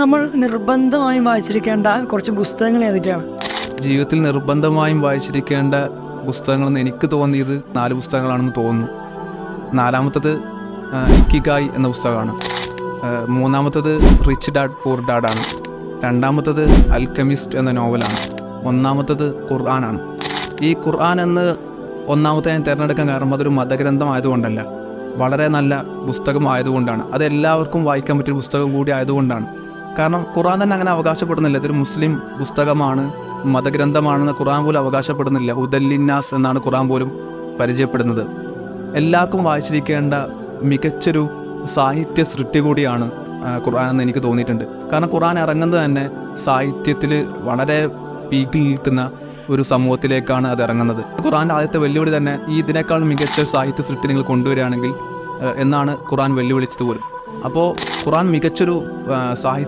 നമ്മൾ നിർബന്ധമായും വായിച്ചിരിക്കേണ്ട കുറച്ച് പുസ്തകങ്ങൾ ഏതൊക്കെയാണ്? ജീവിതത്തിൽ നിർബന്ധമായും വായിച്ചിരിക്കേണ്ട പുസ്തകങ്ങളെന്ന് എനിക്ക് തോന്നിയത് 4 പുസ്തകങ്ങളാണെന്ന് തോന്നുന്നു. 4-മത്തത് ഇക്കിഗായ് എന്ന പുസ്തകമാണ്. 3-മത്തത് റിച്ച് ഡാഡ് പൂർ ഡാഡാണ്. 2-മത്തത് അൽക്കെമിസ്റ്റ് എന്ന നോവലാണ്. 1-മത്തത് ഖുർആനാണ്. ഈ ഖുർആൻ എന്ന് 1-മത്തെ ഞാൻ തിരഞ്ഞെടുക്കാൻ കാരണം അതൊരു മതഗ്രന്ഥമായതുകൊണ്ടല്ല, വളരെ നല്ല പുസ്തകമായതുകൊണ്ടാണ്. അത് എല്ലാവർക്കും വായിക്കാൻ പറ്റിയ പുസ്തകം കൂടി ആയതുകൊണ്ടാണ്. കാരണം ഖുർആൻ തന്നെ അങ്ങനെ അവകാശപ്പെടുന്നില്ല, ഇതൊരു മുസ്ലിം പുസ്തകമാണ്, മതഗ്രന്ഥമാണെന്ന് ഖുർആൻ പോലും അവകാശപ്പെടുന്നില്ല. ഹുദല്ലിന്നാസ് എന്നാണ് ഖുർആൻ പോലും പരിചയപ്പെടുന്നത്. എല്ലാവർക്കും വായിച്ചിരിക്കേണ്ട മികച്ചൊരു സാഹിത്യ സൃഷ്ടി കൂടിയാണ് ഖുർആൻ എന്ന് എനിക്ക് തോന്നിയിട്ടുണ്ട്. കാരണം ഖുർആൻ ഇറങ്ങുന്നത് തന്നെ സാഹിത്യത്തിൽ വളരെ പീക്കിൽ നിൽക്കുന്ന ഒരു സമൂഹത്തിലേക്കാണ് അത് ഇറങ്ങുന്നത്. ഖുർആൻ്റെ ആദ്യത്തെ വെല്ലുവിളി തന്നെ ഇതിനേക്കാൾ മികച്ച സാഹിത്യ സൃഷ്ടി നിങ്ങൾ കൊണ്ടുവരികയാണെങ്കിൽ എന്നാണ് ഖുർആൻ വെല്ലുവിളിച്ചത് പോലും. അപ്പോൾ ഖുർആൻ മികച്ചൊരു സാഹിത്യ